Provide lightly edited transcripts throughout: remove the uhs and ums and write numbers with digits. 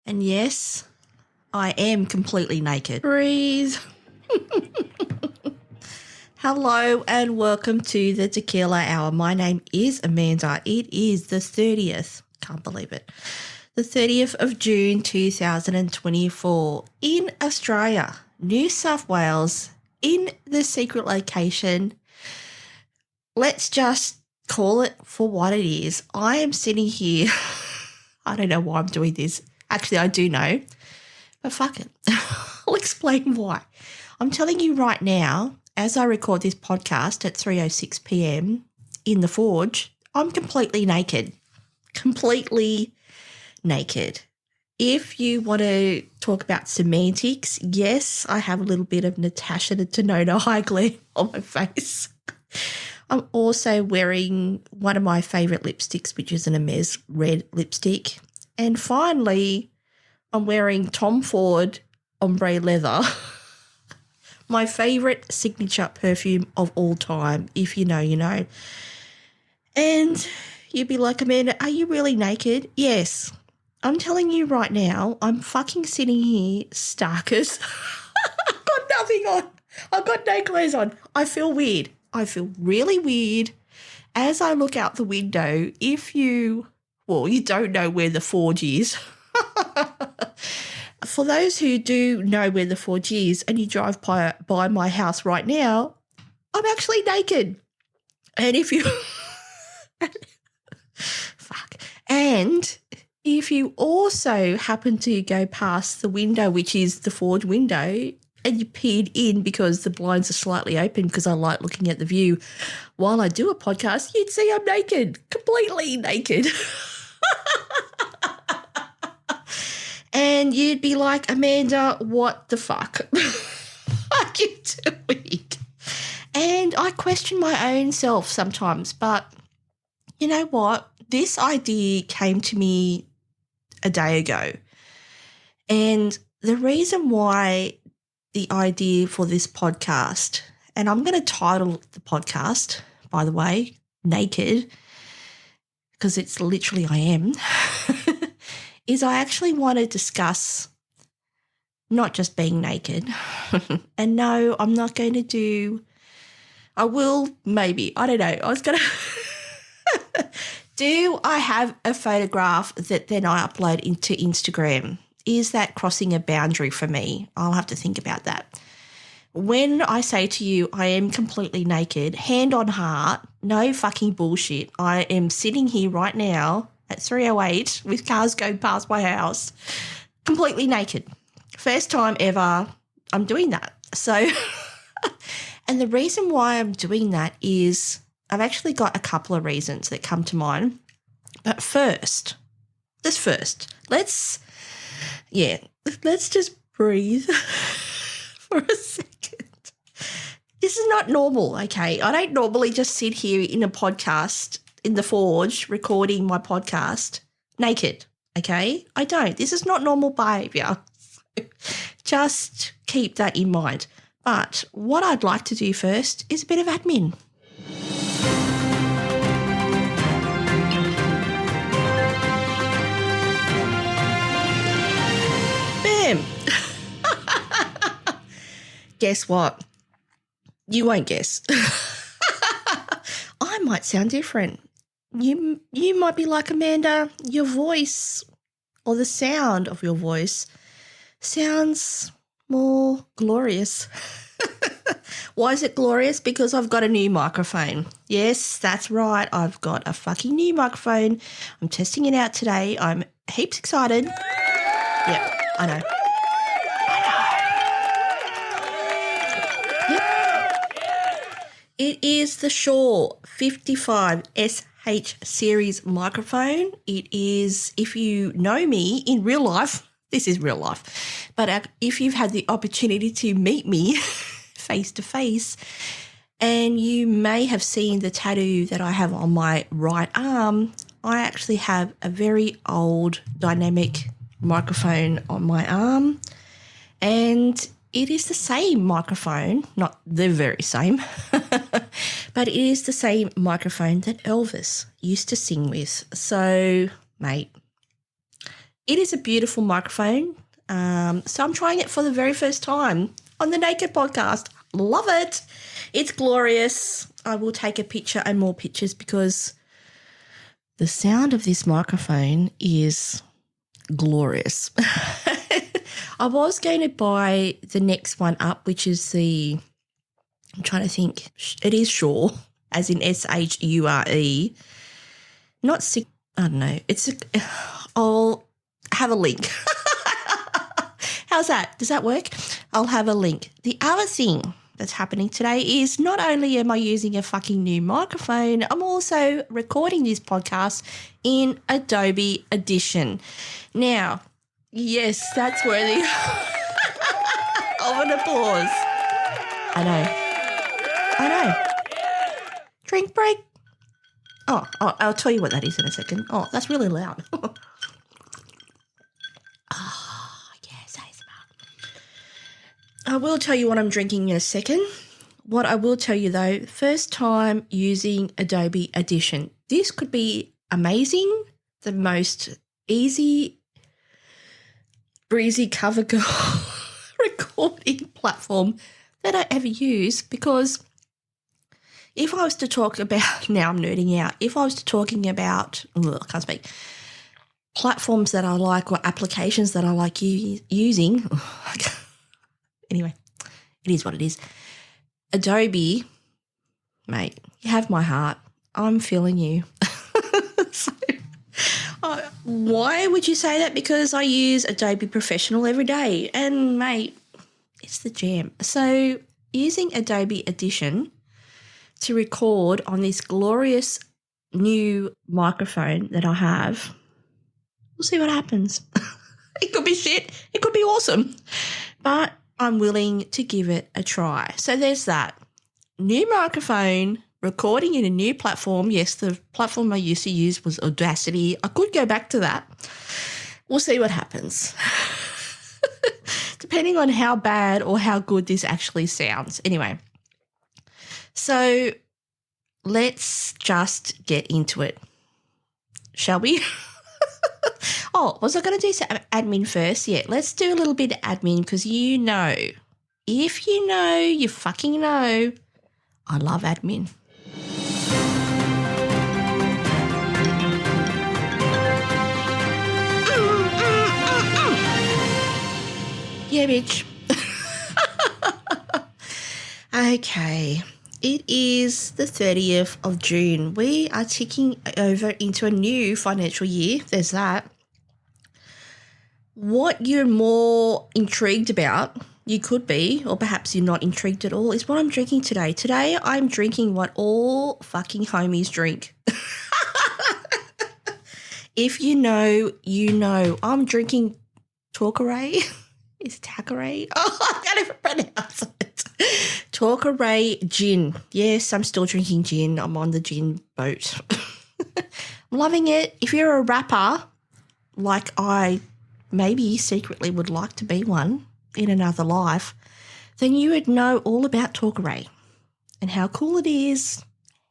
And yes, I am completely naked. Breathe. Hello and welcome to the Tequila Hour. My name is Amanda. It is the 30th. Can't believe it. The 30th of June 2024 in Australia, New South Wales, in the secret location. Let's just call it for what it is. I am sitting here. I don't know why I'm doing this. Actually, I do know, but fuck it. I'll explain why. I'm telling you right now, as I record this podcast at 3:06 p.m. in the forge, I'm completely naked. Completely naked. If you want to talk about semantics, yes, I have a little bit of Natasha Denona high glare on my face. I'm also wearing one of my favourite lipsticks, which is an Hermes red lipstick. And finally, I'm wearing Tom Ford ombre leather, my favourite signature perfume of all time. If you know, you know. And you'd be like, Amanda, are you really naked? Yes. I'm telling you right now, I'm fucking sitting here starkers. I've got nothing on. I've got no clothes on. I feel weird. I feel really weird as I look out the window. If you don't know where the forge is. For those who do know where the forge is and you drive by my house right now, I'm actually naked. And if you and if you also happen to go past the window, which is the forge window, and you peered in because the blinds are slightly open because I like looking at the view while I do a podcast, you'd see I'm naked, completely naked. And you'd be like, Amanda, what the fuck are you doing? And I question my own self sometimes, but you know what? This idea came to me a day ago. And the reason why the idea for this podcast, and I'm going to title the podcast, by the way, Naked, because it's literally I am, is I actually want to discuss not just being naked. And no, I'm not going to do, I will maybe, I don't know. I was going to, do I have a photograph that then I upload into Instagram? Is that crossing a boundary for me? I'll have to think about that. When I say to you, I am completely naked, hand on heart, no fucking bullshit. I am sitting here right now at 3:08 with cars going past my house, completely naked. First time ever I'm doing that. So, and the reason why I'm doing that is I've actually got a couple of reasons that come to mind. But let's just breathe for a second. This is not normal, okay? I don't normally just sit here in a podcast in the forge recording my podcast naked, okay? I don't. This is not normal behaviour. Just keep that in mind. But what I'd like to do first is a bit of admin. Bam! Guess what? You won't guess. I might sound different. You might be like, Amanda, your voice or the sound of your voice sounds more glorious. Why is it glorious? Because I've got a new microphone. Yes, that's right. I've got a fucking new microphone. I'm testing it out today. I'm heaps excited. Yep, I know. It is the Shure 55 SH series microphone. It is, if you know me in real life, this is real life, but if you've had the opportunity to meet me face to face, and you may have seen the tattoo that I have on my right arm, I actually have a very old dynamic microphone on my arm, and it is the same microphone, not the very same, but it is the same microphone that Elvis used to sing with. So, mate, It is a beautiful microphone. So I'm trying it for the very first time on the Naked Podcast. Love it. It's glorious. I will take a picture and more pictures because the sound of this microphone is glorious. I was going to buy the next one up, which is I'm trying to think, it is Shure, as in SHURE. Not I don't know. I'll have a link. How's that? Does that work? I'll have a link. The other thing that's happening today is not only am I using a fucking new microphone, I'm also recording this podcast in Adobe Audition. Now, yes, that's worthy of an applause. I know. Drink break. Oh, I'll tell you what that is in a second. Oh, that's really loud. I will tell you what I'm drinking in a second. What I will tell you though, first time using Adobe Audition. This could be amazing, the most easy, breezy cover girl recording platform that I ever use, because if I was to talk about, now I'm nerding out, if I was to talking about, I can't speak, platforms that I like or applications that I like using, anyway, it is what it is. Adobe, mate, you have my heart. I'm feeling you. So, why would you say that? Because I use Adobe Professional every day and, mate, it's the jam. So using Adobe Audition to record on this glorious new microphone that I have, we'll see what happens. It could be shit. It could be awesome. But I'm willing to give it a try. So there's that. New microphone, recording in a new platform. Yes, the platform I used to use was Audacity. I could go back to that. We'll see what happens. Depending on how bad or how good this actually sounds. Anyway, so let's just get into it. Shall we? Oh, was I going to do some admin first? Yeah, let's do a little bit of admin because if you know, you fucking know, I love admin. Yeah, bitch. Okay. It is the 30th of June. We are ticking over into a new financial year. There's that. What you're more intrigued about, you could be, or perhaps you're not intrigued at all, is what I'm drinking today. Today I'm drinking what all fucking homies drink. If you know, you know. I'm drinking Torqueray. Is it Tanqueray? Oh, I can't even pronounce it. Torqueray gin. Yes, I'm still drinking gin. I'm on the gin boat. I'm loving it. If you're a rapper, like I maybe secretly would like to be one in another life, then you would know all about Torqueray and how cool it is,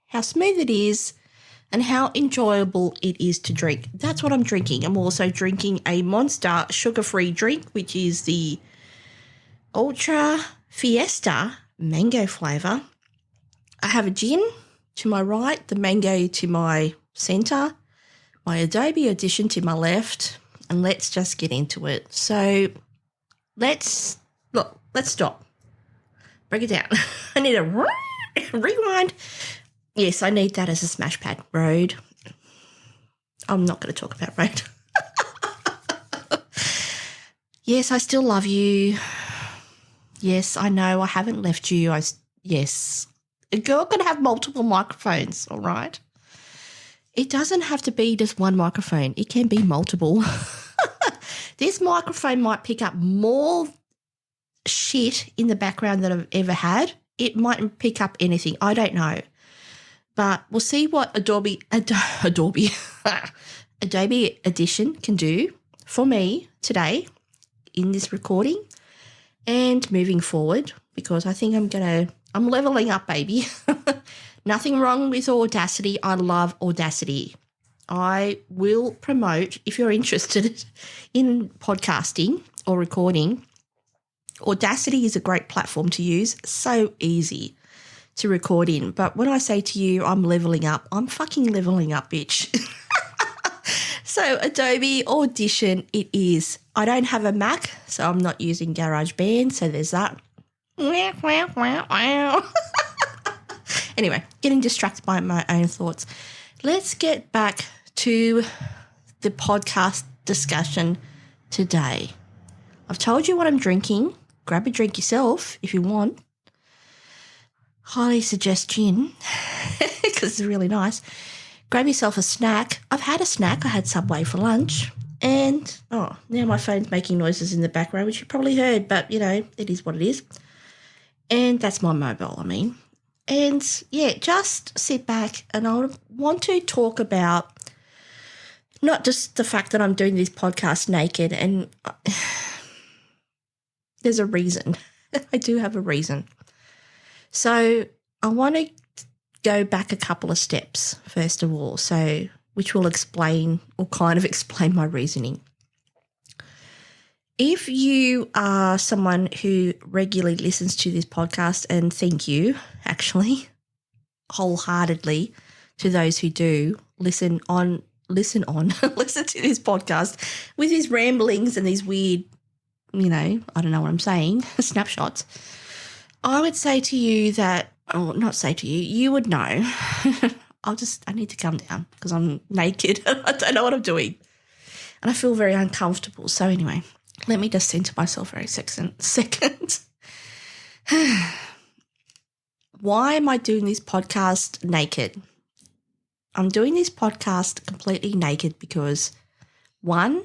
how smooth it is, and how enjoyable it is to drink. That's what I'm drinking. I'm also drinking a Monster sugar-free drink, which is the Ultra Fiesta mango flavour. I have a gin to my right, the mango to my centre, my Adobe Audition to my left, and let's just get into it. So let's stop. Break it down. I need a rewind. Yes, I need that as a smash pad. Road. I'm not going to talk about road. Yes, I still love you. Yes, I know I haven't left you. Yes. A girl can have multiple microphones, all right? It doesn't have to be just one microphone. It can be multiple. This microphone might pick up more shit in the background than I've ever had. It mightn't pick up anything. I don't know. But we'll see what Adobe Audition can do for me today in this recording and moving forward, because I think I'm leveling up, baby. Nothing wrong with Audacity. I love Audacity. I will promote, if you're interested in podcasting or recording, Audacity is a great platform to use. So easy to record in. But when I say to you, I'm leveling up, I'm fucking leveling up, bitch. So Adobe Audition it is. I don't have a Mac, so I'm not using GarageBand, so there's that. Anyway, getting distracted by my own thoughts. Let's get back to the podcast discussion today. I've told you what I'm drinking. Grab a drink yourself if you want. Highly suggest gin because it's really nice. Grab yourself a snack. I've had a snack. I had Subway for lunch. And, now my phone's making noises in the background, which you probably heard, but, it is what it is. And that's my mobile, And, just sit back and I want to talk about not just the fact that I'm doing this podcast naked and there's a reason. I do have a reason. So I want to go back a couple of steps, first of all, which will explain or kind of explain my reasoning. If you are someone who regularly listens to this podcast, and thank you, actually, wholeheartedly to those who do listen to this podcast with these ramblings and these weird, I don't know what I'm saying, snapshots, I would say to you that, or not say to you, you would know. I need to calm down because I'm naked and I don't know what I'm doing. And I feel very uncomfortable. So anyway, let me just center myself for a second. Why am I doing this podcast naked? I'm doing this podcast completely naked because, one,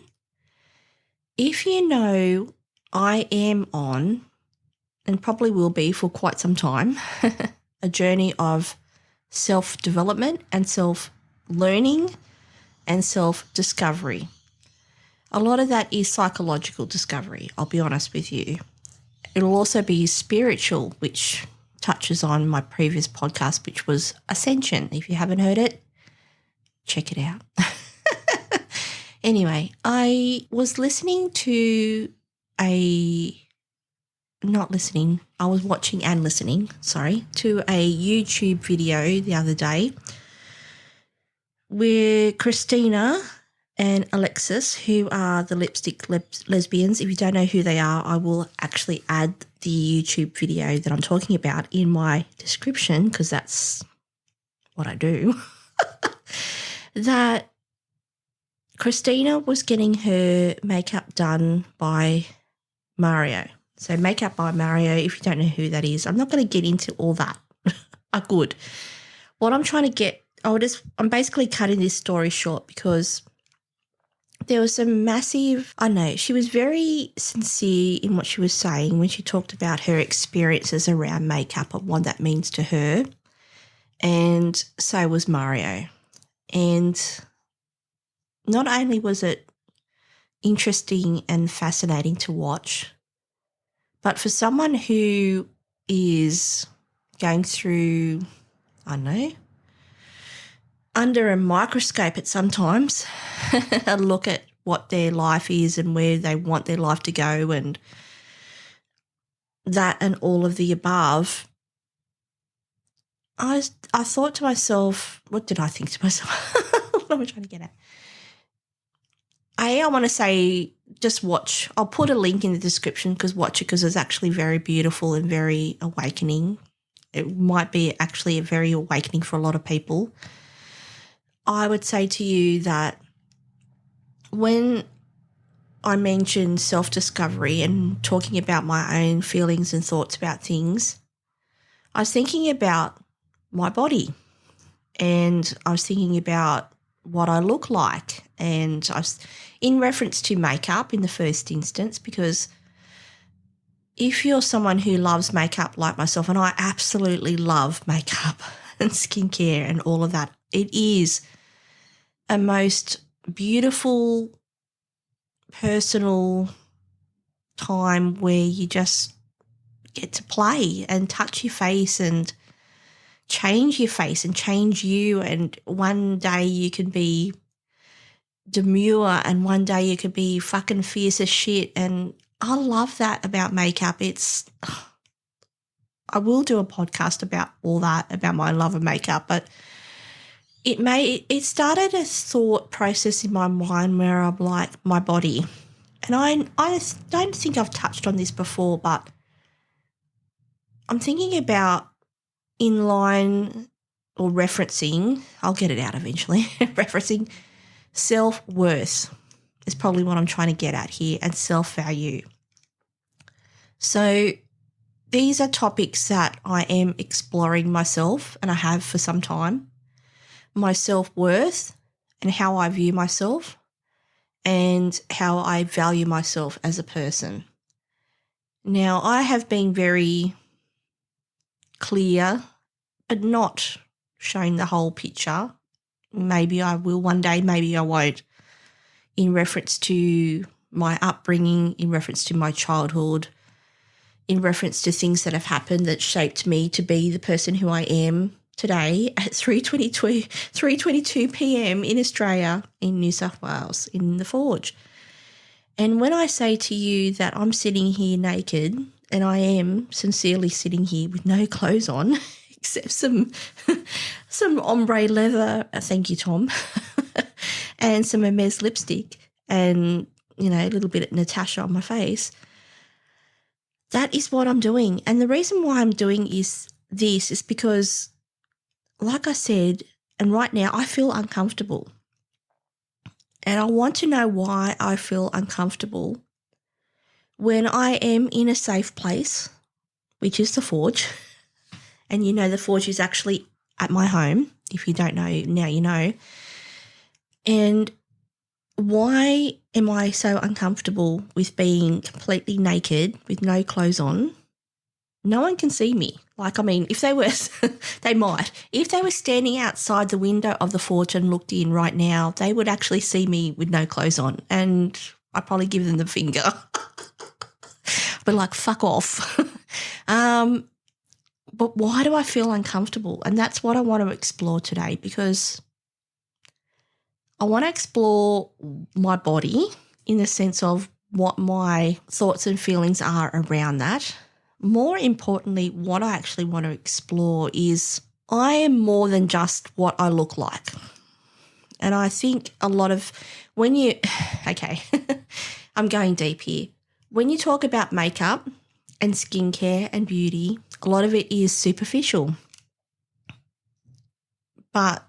if you know I am on, and probably will be for quite some time, a journey of self-development and self-learning and self-discovery. A lot of that is psychological discovery, I'll be honest with you. It'll also be spiritual, which touches on my previous podcast, which was Ascension. If you haven't heard it, check it out. Anyway, I was listening to I was watching and listening, to a YouTube video the other day where Christina and Alexis, who are the lipstick lesbians, if you don't know who they are, I will actually add the YouTube video that I'm talking about in my description because that's what I do, that Christina was getting her makeup done by Mario. So Makeup by Mario, if you don't know who that is, I'm not going to get into all that. Good. What I'm trying to get, I'm basically cutting this story short because there was some massive, she was very sincere in what she was saying when she talked about her experiences around makeup and what that means to her. And so was Mario. And not only was it interesting and fascinating to watch, but for someone who is going through, under a microscope at sometimes, a look at what their life is and where they want their life to go and that and all of the above, I thought to myself, what did I think to myself? What am I trying to get at? I want to say just watch. I'll put a link in the description watch it because it's actually very beautiful and very awakening. It might be actually a very awakening for a lot of people. I would say to you that when I mention self-discovery and talking about my own feelings and thoughts about things, I was thinking about my body and I was thinking about what I look like, and I was in reference to makeup in the first instance, because if you're someone who loves makeup like myself, and I absolutely love makeup and skincare and all of that, it is a most beautiful personal time where you just get to play and touch your face and change your face and change you, and one day you can be demure and one day you could be fucking fierce as shit. And I love that about makeup. I will do a podcast about all that, about my love of makeup, but it started a thought process in my mind where I'm like, my body. And I don't think I've touched on this before, but I'm thinking about in line or referencing, I'll get it out eventually, referencing self-worth is probably what I'm trying to get at here, and self-value. So these are topics that I am exploring myself, and I have for some time. My self-worth and how I view myself and how I value myself as a person. Now, I have been very clear, but not showing the whole picture. Maybe I will one day, maybe I won't, in reference to my upbringing, in reference to my childhood, in reference to things that have happened that shaped me to be the person who I am today at 3:22 p.m. in Australia, in New South Wales, in the Forge. And when I say to you that I'm sitting here naked, and I am sincerely sitting here with no clothes on, except some ombre leather, thank you, Tom, and some Hermes lipstick and, a little bit of Natasha on my face, that is what I'm doing. And the reason why I'm doing is because, like I said, and right now I feel uncomfortable. And I want to know why I feel uncomfortable when I am in a safe place, which is the Forge. And the Forge is actually at my home. If you don't know, now you know. And why am I so uncomfortable with being completely naked with no clothes on? No one can see me. If they were, they might. If they were standing outside the window of the Forge and looked in right now, they would actually see me with no clothes on. And I'd probably give them the finger. But fuck off. But why do I feel uncomfortable? And that's what I want to explore today, because I want to explore my body in the sense of what my thoughts and feelings are around that. More importantly, what I actually want to explore is I am more than just what I look like. And I think a lot of okay, I'm going deep here. When you talk about makeup and skincare and beauty, a lot of it is superficial. But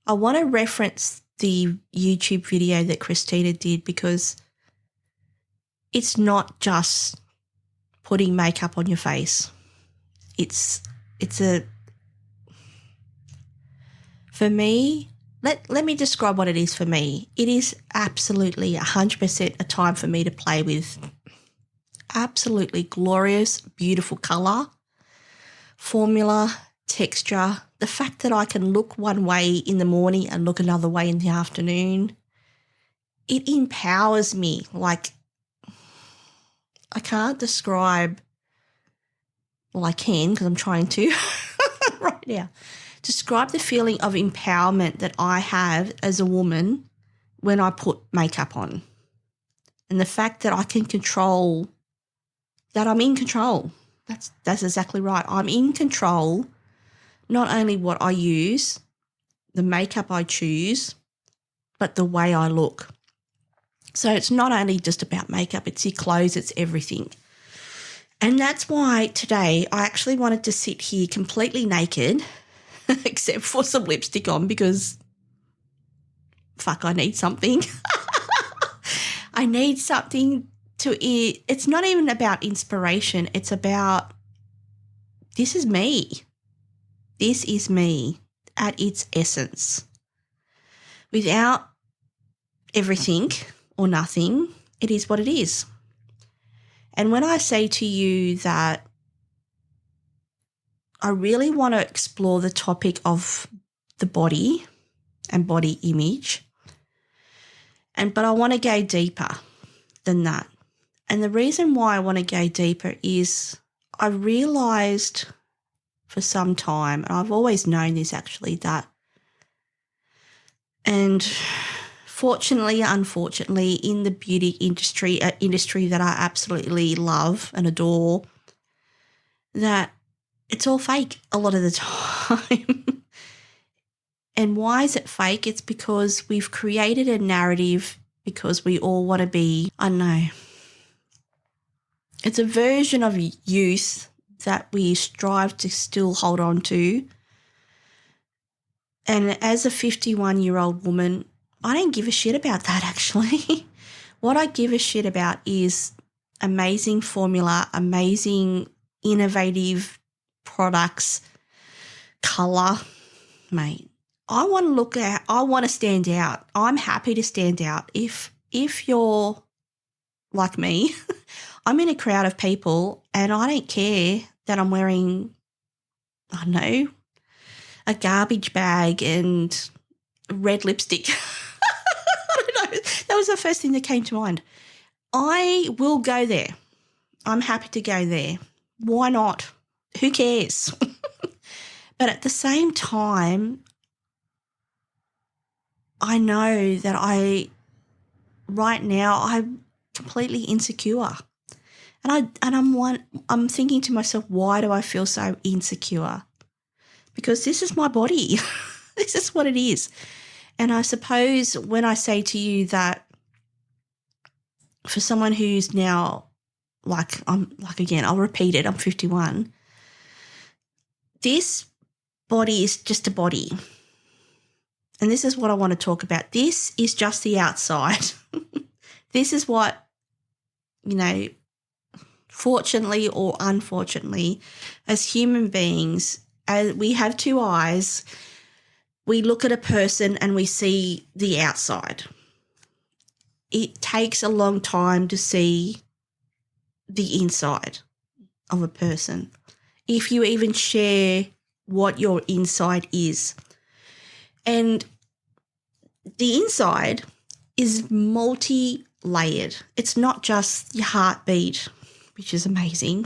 I want to reference the YouTube video that Christina did, because it's not just putting makeup on your face. For me, let me describe what it is for me. It is absolutely 100% a time for me to play with absolutely glorious, beautiful colour, formula, texture, the fact that I can look one way in the morning and look another way in the afternoon. It empowers me. I can't describe, well, I can because I'm trying to right now, describe the feeling of empowerment that I have as a woman when I put makeup on, and the fact that I can control, that I'm in control. That's exactly right. I'm in control, not only what I use, the makeup I choose, but the way I look. So it's not only just about makeup, it's your clothes, it's everything. And that's why today I actually wanted to sit here completely naked, except for some lipstick on, because fuck, I need something. I need something to eat. It's not even about inspiration. It's about, this is me. This is me at its essence. Without everything or nothing, it is what it is. And when I say to you that I really want to explore the topic of the body and body image, but I want to go deeper than that. And the reason why I want to go deeper is I realised for some time, and I've always known this actually, and fortunately, unfortunately, in the beauty industry, industry that I absolutely love and adore, that it's all fake a lot of the time. And why is it fake? It's because we've created a narrative because we all want to be, I don't know, it's a version of youth that we strive to still hold on to. And as a 51-year-old woman, I don't give a shit about that actually. What I give a shit about is amazing formula, amazing innovative products, colour, mate. I want to stand out. I'm happy to stand out. If you're like me, I'm in a crowd of people and I don't care that I'm wearing, I don't know, a garbage bag and red lipstick. I don't know. That was the first thing that came to mind. I will go there. I'm happy to go there. Why not? Who cares? But at the same time, I know that right now I'm completely insecure. And I'm thinking to myself, why do I feel so insecure? Because this is my body. This is what it is. And I suppose when I say to you that for someone who's now again, I'll repeat it, I'm 51. This body is just a body. And this is what I want to talk about. This is just the outside. This is what, fortunately or unfortunately, as human beings, as we have two eyes, we look at a person and we see the outside. It takes a long time to see the inside of a person, if you even share what your inside is. And the inside is multi-layered. It's not just your heartbeat, which is amazing.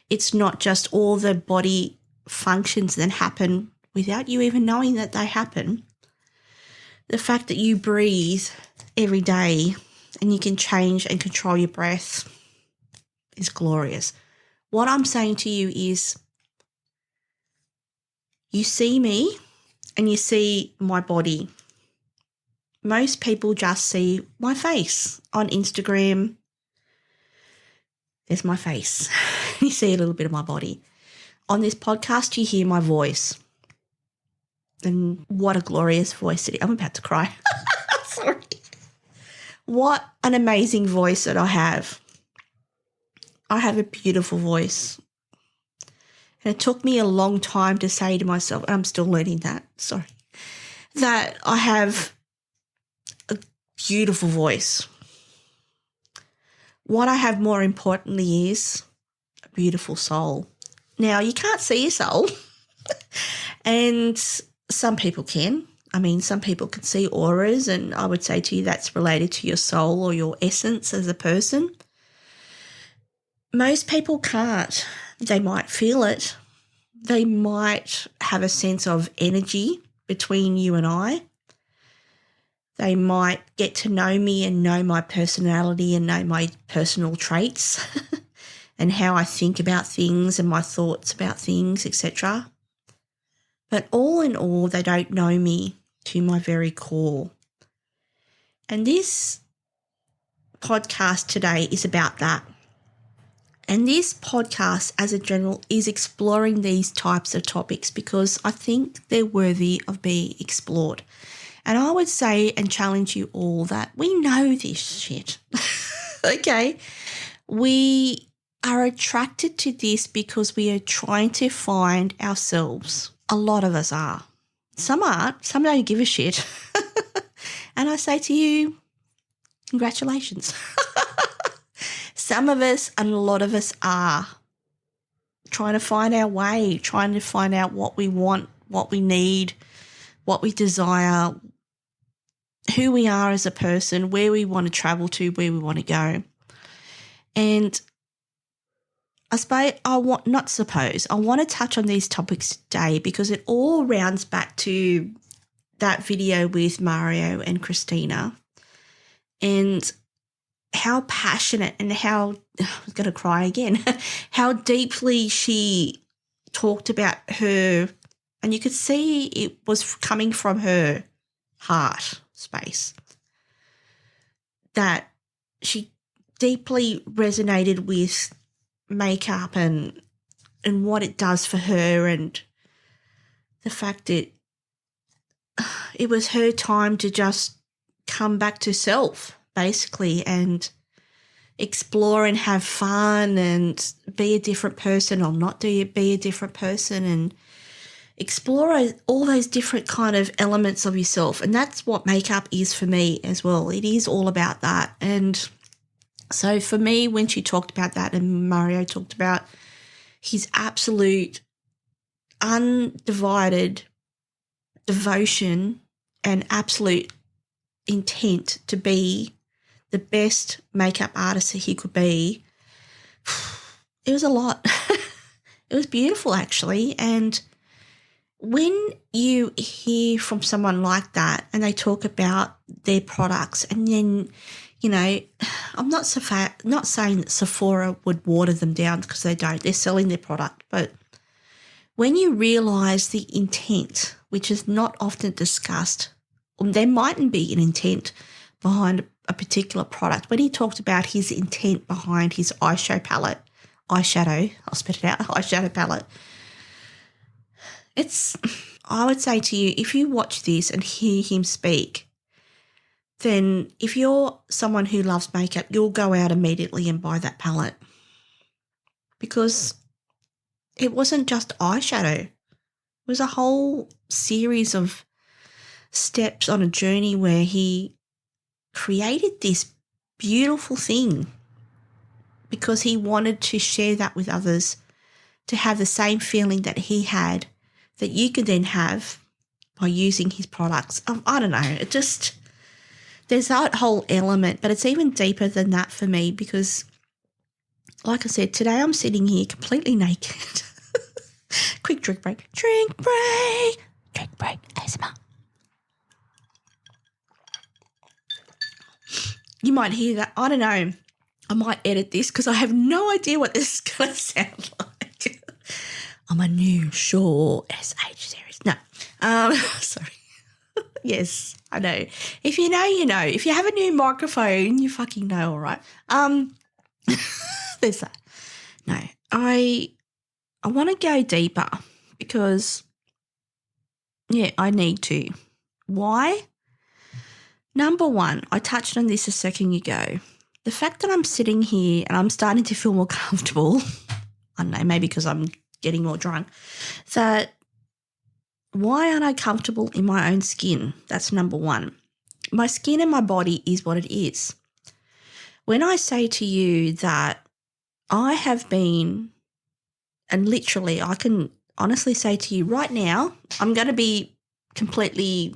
It's not just all the body functions that happen without you even knowing that they happen. The fact that you breathe every day and you can change and control your breath is glorious. What I'm saying to you is, you see me and you see my body. Most people just see my face on Instagram. There's my face. You see a little bit of my body. On this podcast, you hear my voice. And what a glorious voice it is. I'm about to cry. Sorry. What an amazing voice that I have. I have a beautiful voice. And it took me a long time to say to myself, and I'm still learning that, that I have a beautiful voice. What I have more importantly is a beautiful soul. Now, you can't see your soul, and some people can. I mean, some people can see auras, and I would say to you that's related to your soul or your essence as a person. Most people can't. They might feel it. They might have a sense of energy between you and I. They might get to know me and know my personality and know my personal traits and how I think about things and my thoughts about things, etc. But all in all, they don't know me to my very core. And this podcast today is about that. And this podcast, as a general, is exploring these types of topics because I think they're worthy of being explored. And I would say and challenge you all that we know this shit, okay? We are attracted to this because we are trying to find ourselves. A lot of us are. Some aren't. Some don't give a shit. And I say to you, congratulations. Some of us and a lot of us are trying to find our way, trying to find out what we want, what we need, what we desire, who we are as a person, where we want to travel to, where we want to go. And I want to touch on these topics today because it all rounds back to that video with Mario and Christina, and how passionate and how, I was going to cry again, how deeply she talked about her, and you could see it was coming from her heart space, that she deeply resonated with makeup and what it does for her, and the fact that it was her time to just come back to self, basically, and explore and have fun and be a different person or not be a different person, and explore all those different kind of elements of yourself. And that's what makeup is for me as well. It is all about that. And so for me, when she talked about that and Mario talked about his absolute undivided devotion and absolute intent to be the best makeup artist that he could be, it was a lot. It was beautiful, actually. And when you hear from someone like that and they talk about their products, and then, you know, I'm not saying that Sephora would water them down, because they don't. They're selling their product. But when you realise the intent, which is not often discussed, there mightn't be an intent behind a particular product. When he talked about his intent behind his eyeshadow palette, I would say to you, if you watch this and hear him speak, then if you're someone who loves makeup, you'll go out immediately and buy that palette, because it wasn't just eyeshadow. It was a whole series of steps on a journey where he created this beautiful thing because he wanted to share that with others, to have the same feeling that he had, that you could then have by using his products. I don't know. It just, there's that whole element, but it's even deeper than that for me, because like I said, today I'm sitting here completely naked. Quick drink break. ASMR. You might hear that. I don't know. I might edit this because I have no idea what this is going to sound like. I'm a new Shaw SH series. No. Sorry. Yes, I know. If you know, you know. If you have a new microphone, you fucking know, all right? There's that. No, I want to go deeper because, yeah, I need to. Why? Number one, I touched on this a second ago. The fact that I'm sitting here and I'm starting to feel more comfortable, I don't know, maybe because I'm getting more drunk, that why aren't I comfortable in my own skin? That's number one. My skin and my body is what it is. When I say to you that I have been, and literally I can honestly say to you right now, I'm going to be completely,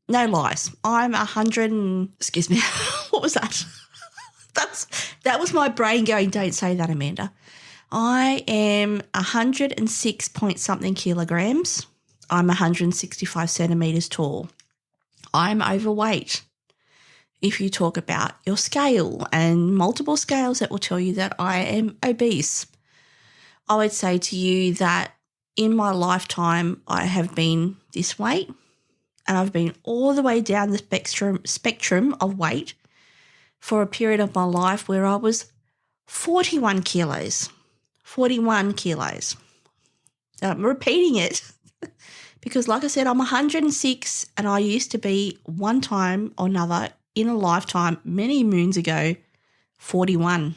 no lies, I'm 100 and, excuse me, what was that? That was my brain going, don't say that, Amanda. I am 106 point something kilograms. I'm 165 centimetres tall. I'm overweight. If you talk about your scale, and multiple scales that will tell you that I am obese, I would say to you that in my lifetime I have been this weight, and I've been all the way down the spectrum of weight for a period of my life where I was 41 kilos. 41 kilos. I'm repeating it because, like I said, I'm 106, and I used to be one time or another in a lifetime many moons ago 41.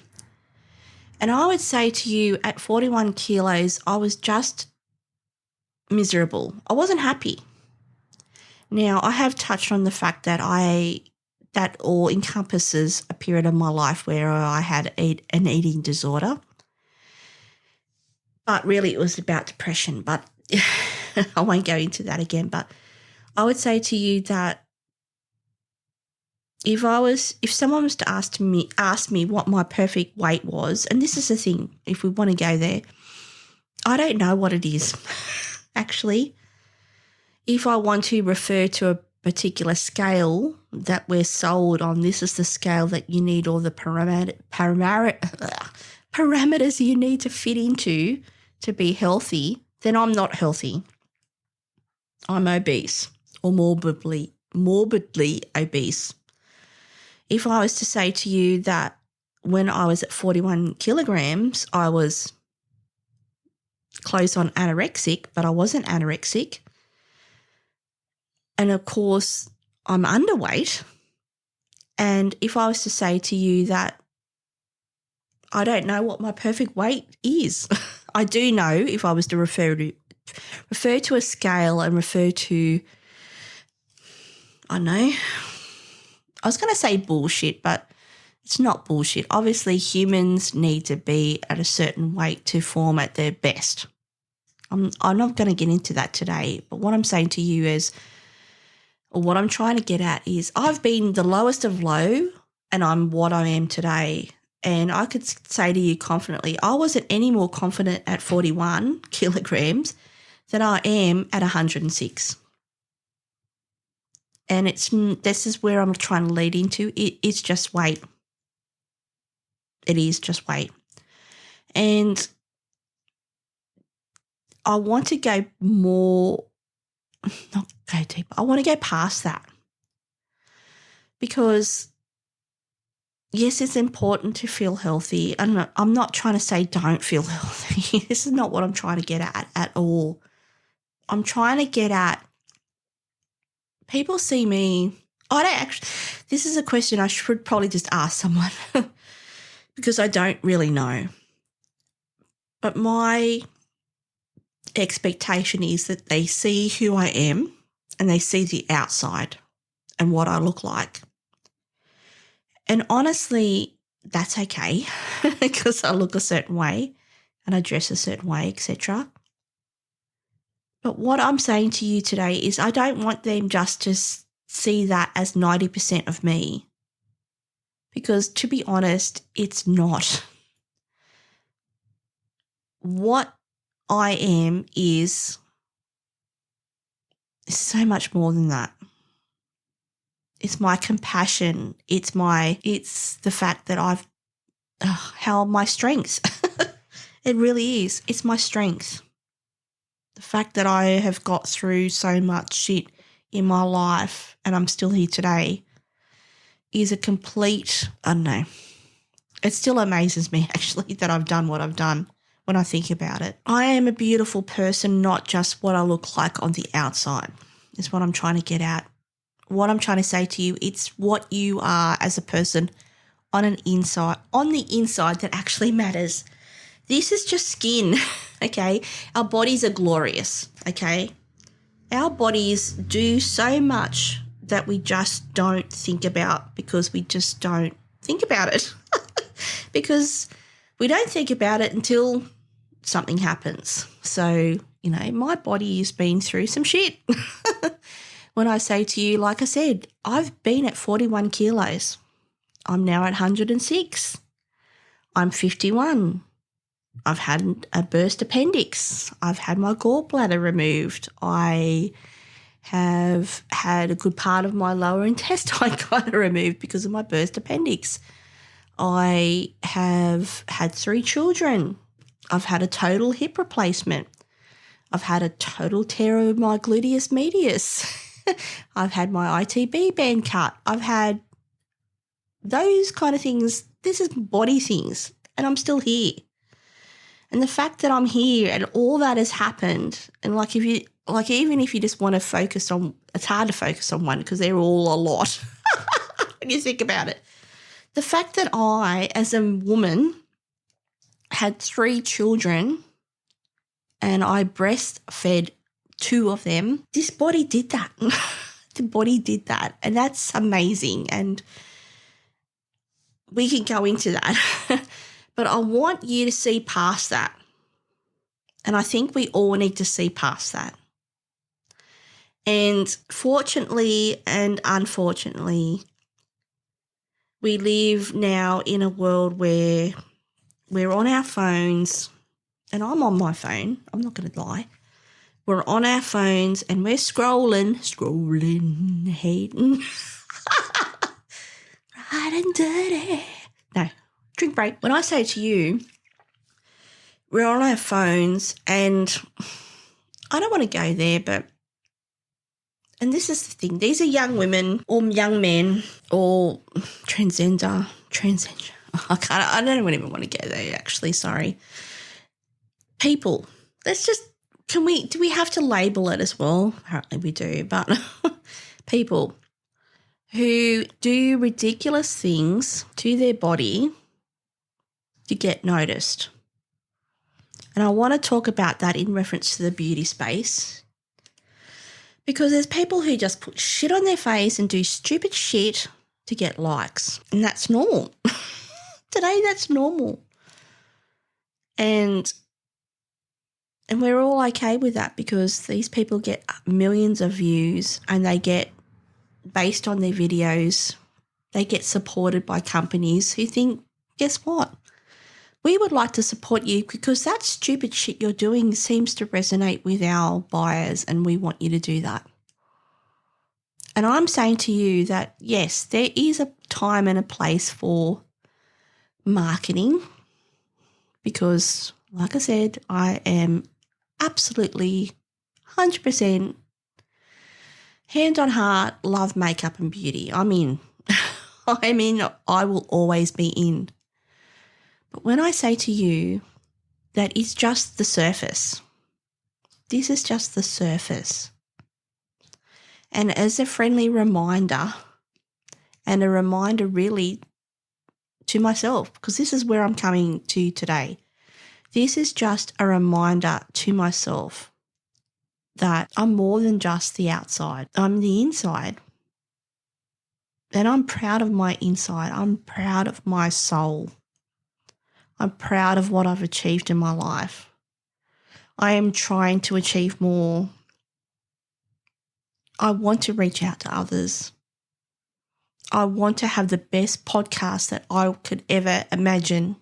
And I would say to you, at 41 kilos, I was just miserable. I wasn't happy. Now, I have touched on the fact that that all encompasses a period of my life where I had an eating disorder. But really it was about depression, but I won't go into that again. But I would say to you that if someone was to ask me what my perfect weight was, and this is the thing, if we want to go there, I don't know what it is, actually. if I want to refer to a particular scale that we're sold on, this is the scale that you need all the parameters you need to fit into to be healthy, then I'm not healthy. I'm obese or morbidly obese. If I was to say to you that when I was at 41 kilograms, I was close on anorexic, but I wasn't anorexic. And of course, I'm underweight. And if I was to say to you that I don't know what my perfect weight is, I do know if I was to refer to a scale and refer to, I don't know, I was going to say bullshit, but it's not bullshit. Obviously, humans need to be at a certain weight to form at their best. I'm not going to get into that today, but what I'm saying to you is, or what I'm trying to get at is, I've been the lowest of low and I'm what I am today. And I could say to you confidently, I wasn't any more confident at 41 kilograms than I am at 106. And this is where I'm trying to lead into. It's just weight. It is just weight. And I want to go more, not go deeper, I want to go past that. Because yes, it's important to feel healthy. And I'm not trying to say don't feel healthy. This is not what I'm trying to get at all. I'm trying to get at, people see me, I don't actually, this is a question I should probably just ask someone because I don't really know. But my expectation is that they see who I am and they see the outside and what I look like. And honestly, that's okay because I look a certain way and I dress a certain way, etc. But what I'm saying to you today is I don't want them just to see that as 90% of me, because to be honest, it's not. What I am is so much more than that. It's my compassion. It's the fact that how my strength. It really is. It's my strength. The fact that I have got through so much shit in my life and I'm still here today is a complete, I don't know. It still amazes me actually that I've done what I've done when I think about it. I am a beautiful person, not just what I look like on the outside, is what I'm trying to get at. What I'm trying to say to you, it's what you are as a person on the inside that actually matters. This is just skin, okay? Our bodies are glorious, okay? Our bodies do so much that we just don't think about because we just don't think about it. Because we don't think about it until something happens. So, my body has been through some shit. When I say to you, like I said, I've been at 41 kilos. I'm now at 106. I'm 51. I've had a burst appendix. I've had my gallbladder removed. I have had a good part of my lower intestine kind of removed because of my burst appendix. I have had 3 children. I've had a total hip replacement. I've had a total tear of my gluteus medius. I've had my ITB band cut. I've had those kind of things. This is body things, and I'm still here. And the fact that I'm here and all that has happened, and even if you just want to focus on, it's hard to focus on one because they're all a lot when you think about it. The fact that I, as a woman, had 3 children and I breastfed 2 of them, this body did that. The body did that, and that's amazing. And we can go into that. But I want you to see past that. And I think we all need to see past that. And fortunately and unfortunately, we live now in a world where we're on our phones, and I'm on my phone, I'm not going to lie. we're on our phones and we're scrolling, hating, right and dirty. No, drink break. When I say to you, we're on our phones, and I don't want to go there, but, and this is the thing, these are young women or young men or transgender. I don't even want to go there, actually, sorry. People, do we have to label it as well? Apparently we do, but people who do ridiculous things to their body to get noticed. And I want to talk about that in reference to the beauty space, because there's people who just put shit on their face and do stupid shit to get likes, and that's normal. Today, that's normal. And we're all okay with that, because these people get millions of views, and they get, based on their videos, they get supported by companies who think, guess what? We would like to support you because that stupid shit you're doing seems to resonate with our buyers, and we want you to do that. And I'm saying to you that, yes, there is a time and a place for marketing, because, like I said, I am absolutely 100% hand on heart, love makeup and beauty. I'm in. I will always be in. But when I say to you that it's just the surface, this is just the surface. And as a friendly reminder, and a reminder really to myself, because this is where I'm coming to today, this is just a reminder to myself that I'm more than just the outside. I'm the inside. And I'm proud of my inside. I'm proud of my soul. I'm proud of what I've achieved in my life. I am trying to achieve more. I want to reach out to others. I want to have the best podcast that I could ever imagine.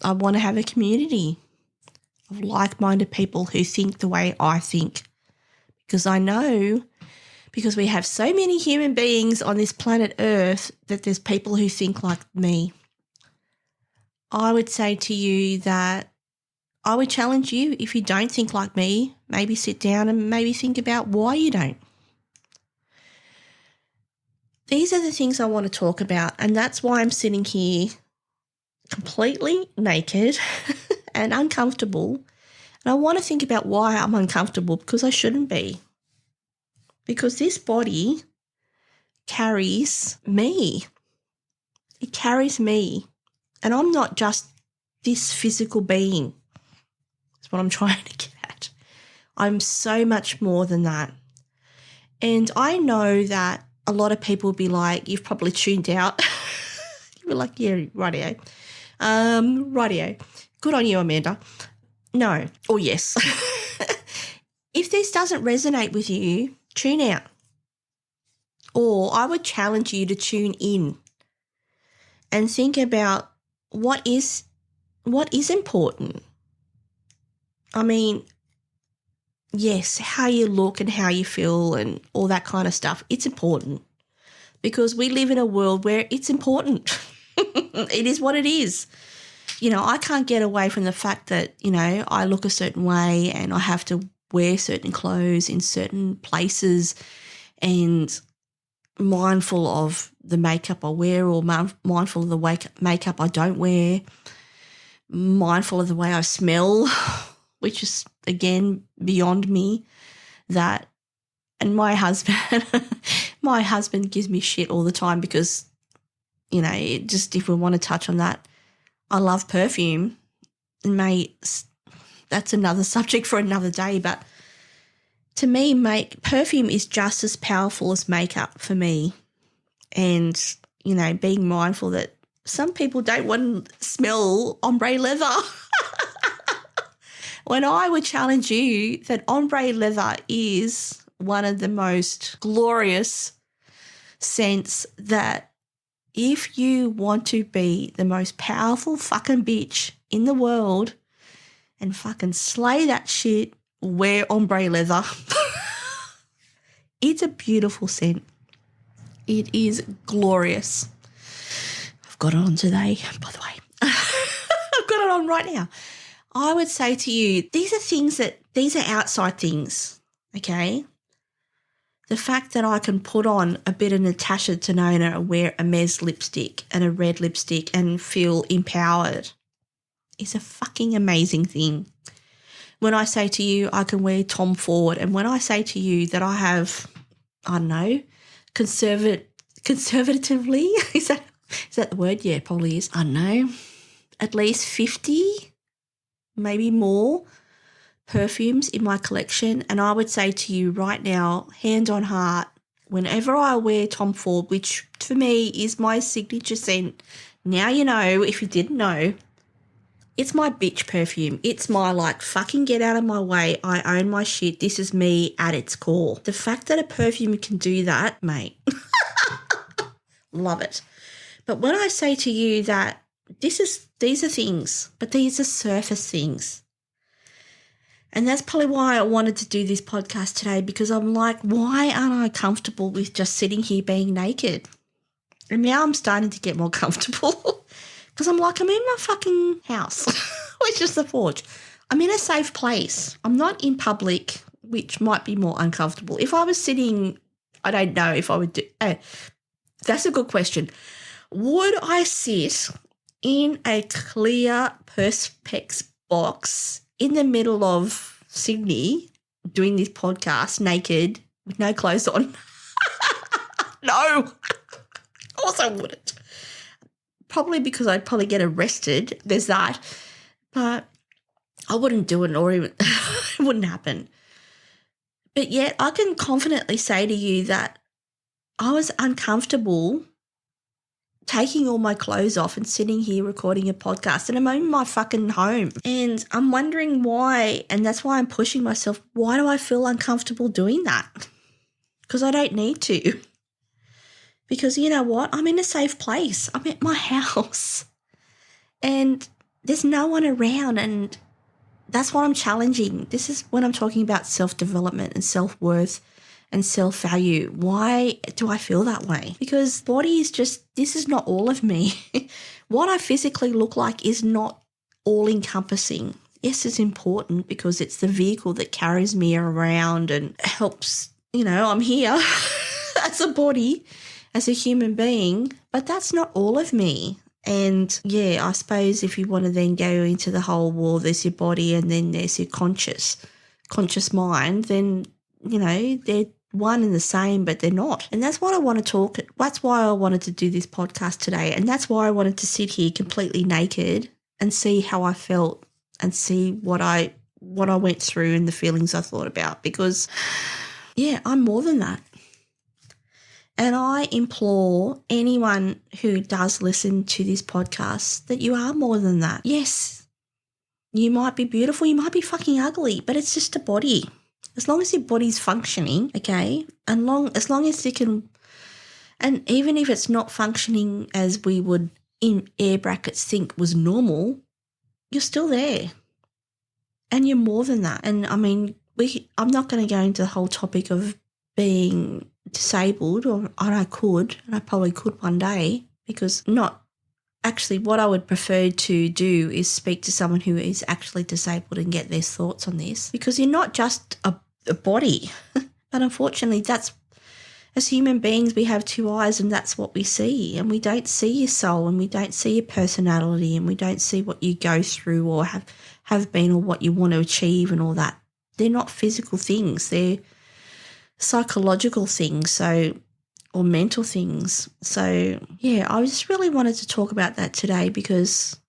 I want to have a community of like-minded people who think the way I think. Because I know, because we have so many human beings on this planet Earth, that there's people who think like me. I would say to you that I would challenge you, if you don't think like me, maybe sit down and maybe think about why you don't. These are the things I want to talk about, and that's why I'm sitting here completely naked and uncomfortable. And I want to think about why I'm uncomfortable, because I shouldn't be. Because this body carries me. It carries me. And I'm not just this physical being. That's what I'm trying to get at. I'm so much more than that. And I know that a lot of people will be like, you've probably tuned out. You're like, yeah, rightio. Rightio. Good on you, Amanda. No, or yes. If this doesn't resonate with you, tune out. Or I would challenge you to tune in and think about what is important. I mean, yes, how you look and how you feel and all that kind of stuff, it's important, because we live in a world where it's important. It is what it is. You know, I can't get away from the fact that, you know, I look a certain way and I have to wear certain clothes in certain places, and mindful of the makeup I wear, or mindful of the makeup I don't wear, mindful of the way I smell, which is, again, beyond me. That, and my husband gives me shit all the time because, you know, if we want to touch on that, I love perfume. And that's another subject for another day, but to me, perfume is just as powerful as makeup for me. And, you know, being mindful that some people don't want to smell ombre leather. When I would challenge you that ombre leather is one of the most glorious scents, that if you want to be the most powerful fucking bitch in the world and fucking slay that shit, wear ombre leather. It's a beautiful scent. It is glorious. I've got it on today, by the way. I've got it on right now. I would say to you, these are outside things, okay? The fact that I can put on a bit of Natasha Denona and wear a Mez lipstick and a red lipstick and feel empowered is a fucking amazing thing. When I say to you I can wear Tom Ford, and when I say to you that I have, I don't know, conservatively, is that the word? Yeah, it probably is. I don't know, at least 50, maybe more perfumes in my collection. And I would say to you right now, hand on heart, whenever I wear Tom Ford, which for me is my signature scent, now you know, if you didn't know, it's my bitch perfume. It's my fucking get out of my way. I own my shit. This is me at its core. The fact that a perfume can do that, mate, love it. But when I say to you that these are things, but these are surface things. And that's probably why I wanted to do this podcast today, because I'm like, why aren't I comfortable with just sitting here being naked? And now I'm starting to get more comfortable because I'm like, I'm in my fucking house, which is the forge. I'm in a safe place. I'm not in public, which might be more uncomfortable. If I was sitting, I don't know if I would do. That's a good question. Would I sit in a clear Perspex box in the middle of Sydney doing this podcast naked with no clothes on? No. Of course I wouldn't. Probably because I'd probably get arrested. There's that. But I wouldn't do it, or even it wouldn't happen. But yet I can confidently say to you that I was uncomfortable taking all my clothes off and sitting here recording a podcast, and I'm in my fucking home. And I'm wondering why, and that's why I'm pushing myself. Why do I feel uncomfortable doing that? Because I don't need to. Because you know what? I'm in a safe place. I'm at my house. And there's no one around, and that's what I'm challenging. This is when I'm talking about self-development and self-worth and self-value. Why do I feel that way? Because body is just, this is not all of me. What I physically look like is not all-encompassing. Yes, it's important because it's the vehicle that carries me around and helps, I'm here as a body, as a human being, but that's not all of me. And yeah, I suppose if you want to then go into the whole, well, there's your body and then there's your conscious mind, then, they're one and the same, but they're not. And that's what I want to talk. That's why I wanted to do this podcast today. And that's why I wanted to sit here completely naked and see how I felt and see what I went through and the feelings I thought about, because yeah, I'm more than that. And I implore anyone who does listen to this podcast that you are more than that. Yes, you might be beautiful, you might be fucking ugly, but it's just a body. As long as your body's functioning, okay, and as long as you can, and even if it's not functioning as we would in air brackets think was normal, you're still there. And you're more than that. And I mean, I'm not going to go into the whole topic of being disabled, and I probably could one day, because not actually what I would prefer to do is speak to someone who is actually disabled and get their thoughts on this, because you're not just a body, but unfortunately that's, as human beings, we have two eyes and that's what we see, and we don't see your soul, and we don't see your personality, and we don't see what you go through or have been, or what you want to achieve and all that. They're not physical things, they're psychological things, or mental things. So yeah, I just really wanted to talk about that today, because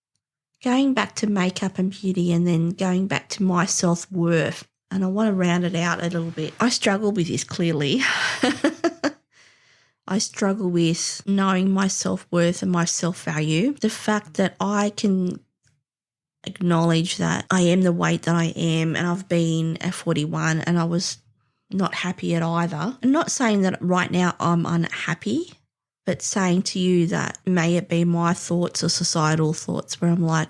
going back to makeup and beauty, and then going back to my self-worth, and I want to round it out a little bit. I struggle with this, clearly. I struggle with knowing my self-worth and my self-value. The fact that I can acknowledge that I am the weight that I am, and I've been at 41 and I was not happy at either. I'm not saying that right now I'm unhappy, but saying to you that may it be my thoughts or societal thoughts where I'm like,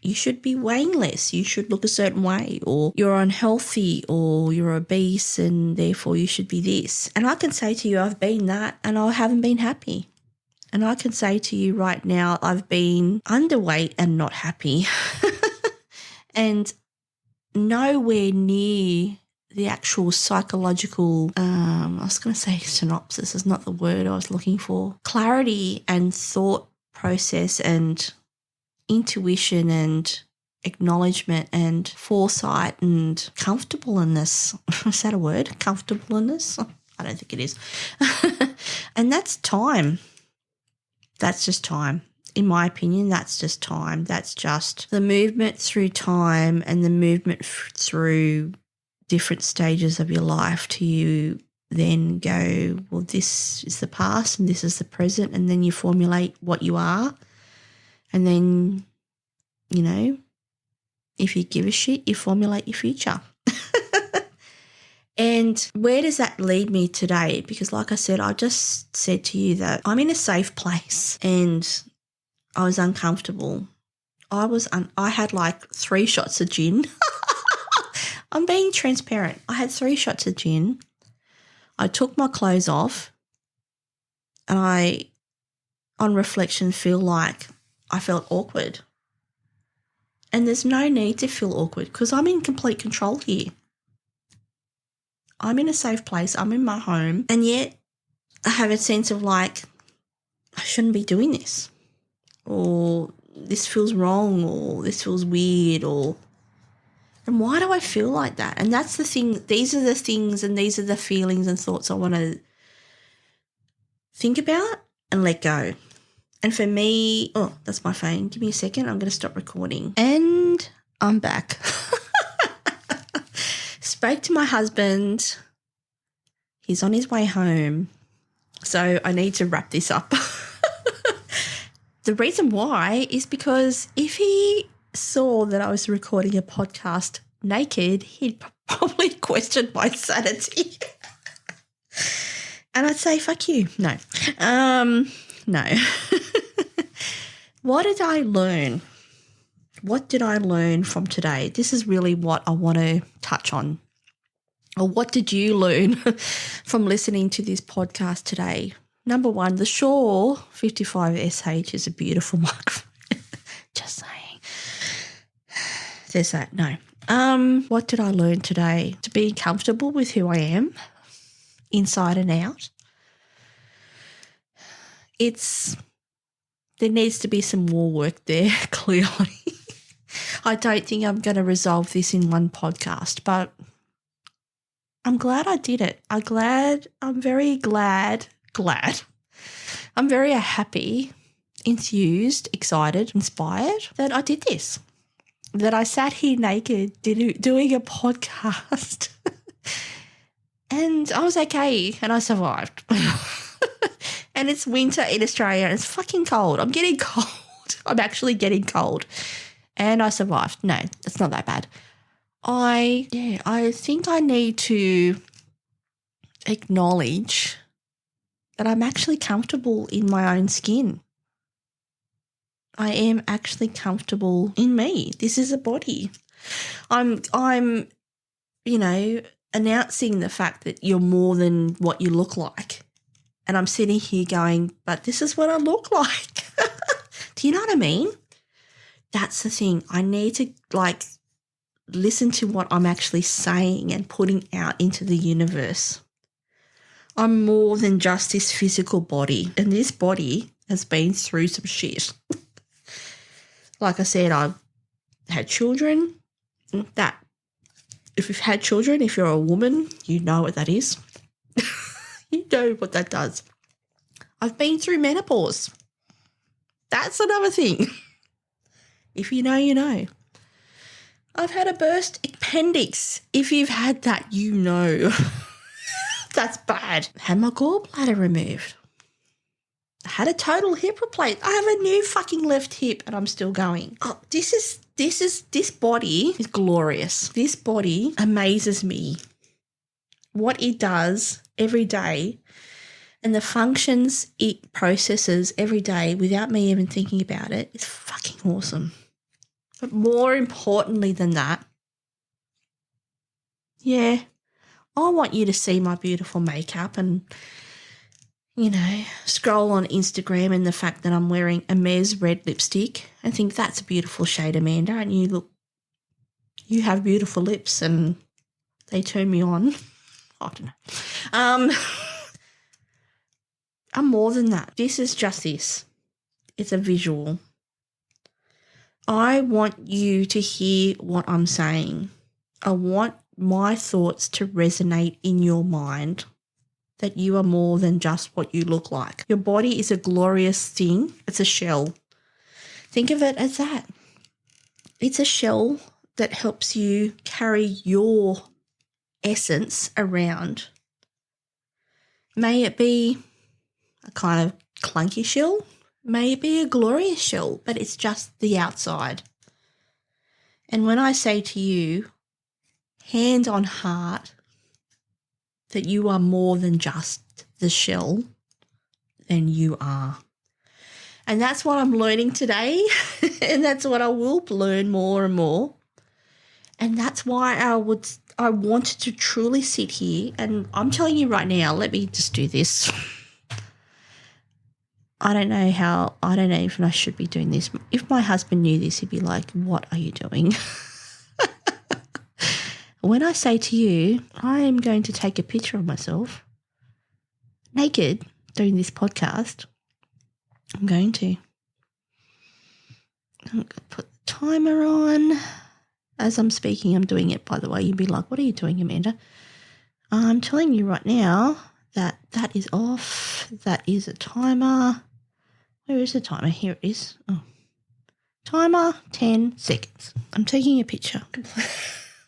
you should be weighing less, you should look a certain way, or you're unhealthy, or you're obese and therefore you should be this. And I can say to you, I've been that and I haven't been happy. And I can say to you right now, I've been underweight and not happy. And nowhere near the actual psychological, I was going to say synopsis is not the word I was looking for. Clarity and thought process and intuition and acknowledgement and foresight and comfortableness. Is that a word? Comfortableness? I don't think it is. And that's time. That's just time. In my opinion, that's just time. That's just the movement through time and the movement through different stages of your life to you then go, well, this is the past and this is the present, and then you formulate what you are. And then, you know, if you give a shit, you formulate your future. And where does that lead me today? Because like I said, I just said to you that I'm in a safe place and I was uncomfortable. I had like 3 shots of gin. I'm being transparent. I had 3 shots of gin. I took my clothes off and I, on reflection, feel like I felt awkward. And there's no need to feel awkward because I'm in complete control here. I'm in a safe place. I'm in my home. And yet I have a sense of like, I shouldn't be doing this. Or this feels wrong, or this feels weird, and why do I feel like that? And that's the thing. These are the things and these are the feelings and thoughts I want to think about and let go. And for me, oh, that's my phone. Give me a second. I'm going to stop recording. And I'm back. Spoke to my husband. He's on his way home. So I need to wrap this up. The reason why is because if he saw that I was recording a podcast naked, he'd probably question my sanity. And I'd say, fuck you. No. No. What did I learn? What did I learn from today? This is really what I want to touch on. Or what did you learn from listening to this podcast today? Number 1, the Shaw 55SH is a beautiful microphone. Just saying. There's that. No. What did I learn today? To be comfortable with who I am, inside and out. There needs to be some more work there, clearly. I don't think I'm going to resolve this in one podcast, but I'm glad I did it. I'm very glad. I'm very happy, enthused, excited, inspired that I did this, that I sat here naked doing a podcast and I was okay and I survived. And it's winter in Australia and it's fucking cold. I'm getting cold. I'm actually getting cold and I survived. No, it's not that bad. I think I need to acknowledge that I'm actually comfortable in my own skin. I am actually comfortable in me. This is a body. I'm announcing the fact that you're more than what you look like. And I'm sitting here going, but this is what I look like. Do you know what I mean? That's the thing. I need to listen to what I'm actually saying and putting out into the universe. I'm more than just this physical body, and this body has been through some shit. Like I said, I've had children. That, if you've had children, if you're a woman, you know what that is. You know what that does. I've been through menopause. That's another thing. If you know, you know. I've had a burst appendix. If you've had that, you know. That's bad. Had my gallbladder removed. I had a total hip replacement. I have a new fucking left hip and I'm still going. Oh, this body is glorious. This body amazes me. What it does every day and the functions it processes every day without me even thinking about it is fucking awesome. But more importantly than that, yeah, I want you to see my beautiful makeup and, scroll on Instagram and the fact that I'm wearing a Mez red lipstick and think that's a beautiful shade, Amanda, and you have beautiful lips and they turn me on. I don't know. I'm more than that. This is just this. It's a visual. I want you to hear what I'm saying. I want my thoughts to resonate in your mind, that you are more than just what you look like. Your body is a glorious thing. It's a shell. Think of it as that. It's a shell that helps you carry your essence around. May it be a kind of clunky shell, may it be a glorious shell, but it's just the outside. And when I say to you, hand on heart, that you are more than just the shell, then you are. And that's what I'm learning today, and that's what I will learn more and more. And that's why I wanted to truly sit here, and I'm telling you right now, let me just do this. I don't know if I should be doing this. If my husband knew this, he'd be like, what are you doing? When I say to you, I am going to take a picture of myself naked doing this podcast, I'm going to put the timer on. As I'm speaking, I'm doing it, by the way. You'd be like, what are you doing, Amanda? I'm telling you right now that is off. That is a timer. Where is the timer? Here it is. Oh. Timer, 10 seconds. I'm taking a picture.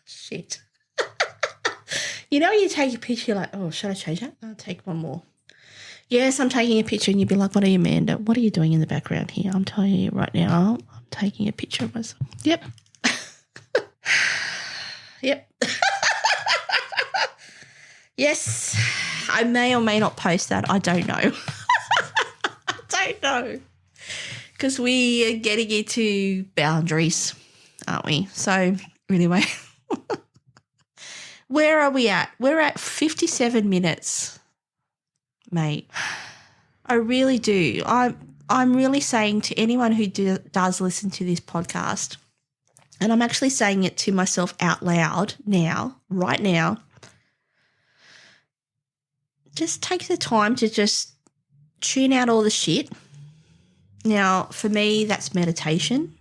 Shit. You take a picture, you're like, oh, should I change that? I'll take one more. Yes, I'm taking a picture, and you'd be like, what are you, Amanda? What are you doing in the background here? I'm telling you right now, I'm taking a picture of myself. Yep. Yep. Yes, I may or may not post that. I don't know. I don't know. Because we are getting into boundaries, aren't we? So anyway, where are we at? We're at 57 minutes, mate. I really do. I'm really saying to anyone who does listen to this podcast, and I'm actually saying it to myself out loud now, right now, just take the time to just tune out all the shit. Now, for me, that's meditation.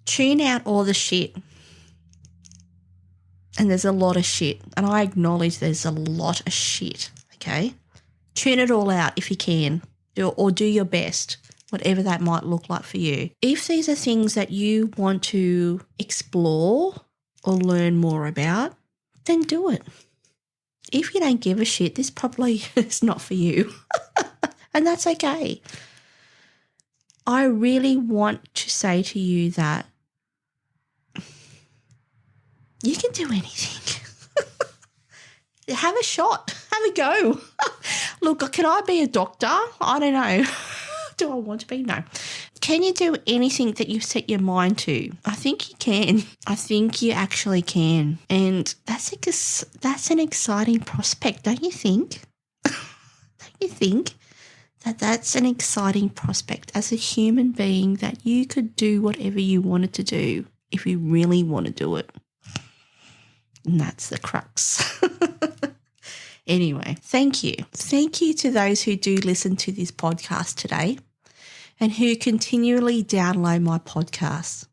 Tune out all the shit. And there's a lot of shit. And I acknowledge there's a lot of shit, okay? Tune it all out if you can, or do your best, whatever that might look like for you. If these are things that you want to explore or learn more about, then do it. If you don't give a shit, this probably is not for you. And that's okay. I really want to say to you that you can do anything. Have a shot. Have a go. Look, can I be a doctor? I don't know. Do I want to be? No. Can you do anything that you set your mind to? I think you can. I think you actually can. And that's an exciting prospect, don't you think? Don't you think that that's an exciting prospect as a human being, that you could do whatever you wanted to do if you really want to do it? And that's the crux. Anyway, thank you. Thank you to those who do listen to this podcast today and who continually download my podcasts.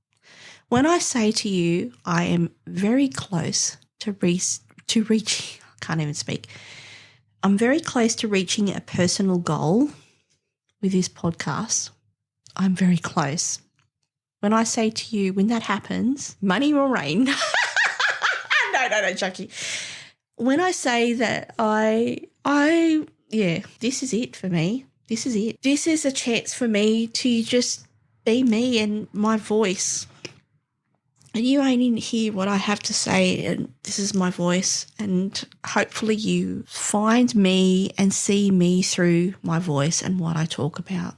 When I say to you, I am very close to reach, I can't even speak. I'm very close to reaching a personal goal with this podcast. I'm very close. When I say to you, when that happens, money will rain. No, Chucky. When I say that this is it for me. This is it. This is a chance for me to just be me and my voice. And you only hear what I have to say, and this is my voice. And hopefully you find me and see me through my voice and what I talk about.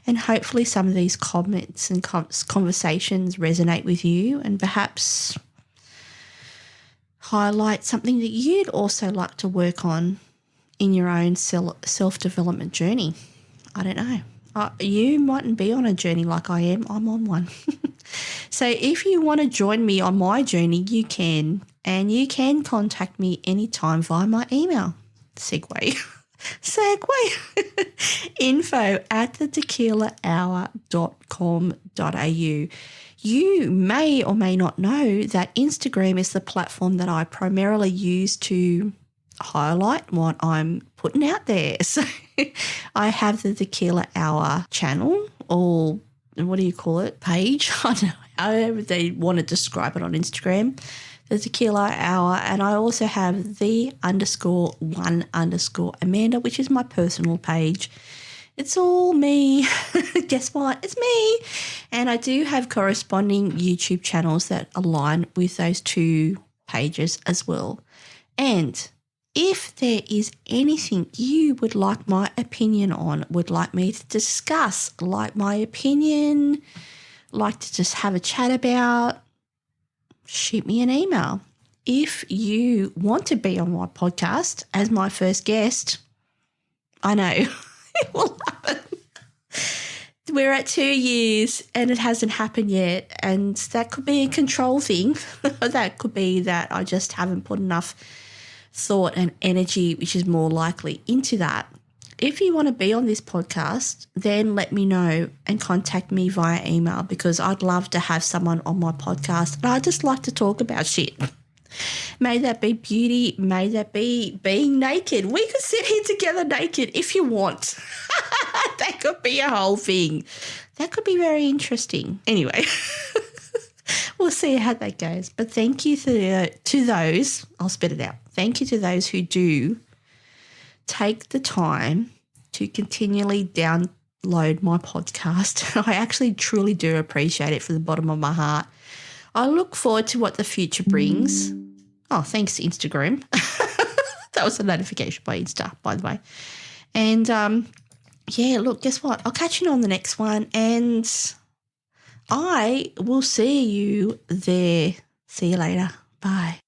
And hopefully some of these comments and conversations resonate with you and perhaps highlight something that you'd also like to work on in your own self-development journey. I don't know. You mightn't be on a journey like I am. I'm on one. So if you want to join me on my journey, you can. And you can contact me anytime via my email. Segue. info@thetequilahour.com.au. You may or may not know that Instagram is the platform that I primarily use to highlight what I'm putting out there. So I have the Tequila Hour channel, or what do you call it, page? I don't know, however they want to describe it on Instagram, the Tequila Hour. And I also have the _1_Amanda, which is my personal page. It's all me. Guess what? It's me. And I do have corresponding YouTube channels that align with those two pages as well. And if there is anything you would like my opinion on, would like me to discuss, like my opinion, like to just have a chat about, shoot me an email. If you want to be on my podcast as my first guest, I know it will happen. We're at 2 years and it hasn't happened yet, and that could be a control thing. That could be that I just haven't put enough thought and energy, which is more likely, into that. If you want to be on this podcast, then let me know and contact me via email, because I'd love to have someone on my podcast. And I just like to talk about shit. May that be beauty, may that be being naked. We could sit here together naked if you want. That could be a whole thing. That could be very interesting. Anyway, we'll see how that goes. But thank you to those, I'll spit it out. Thank you to those who do take the time to continually download my podcast. I actually truly do appreciate it from the bottom of my heart. I look forward to what the future brings. Oh, thanks, Instagram. That was a notification by Insta, by the way. And, yeah, look, guess what? I'll catch you on the next one, and I will see you there. See you later. Bye.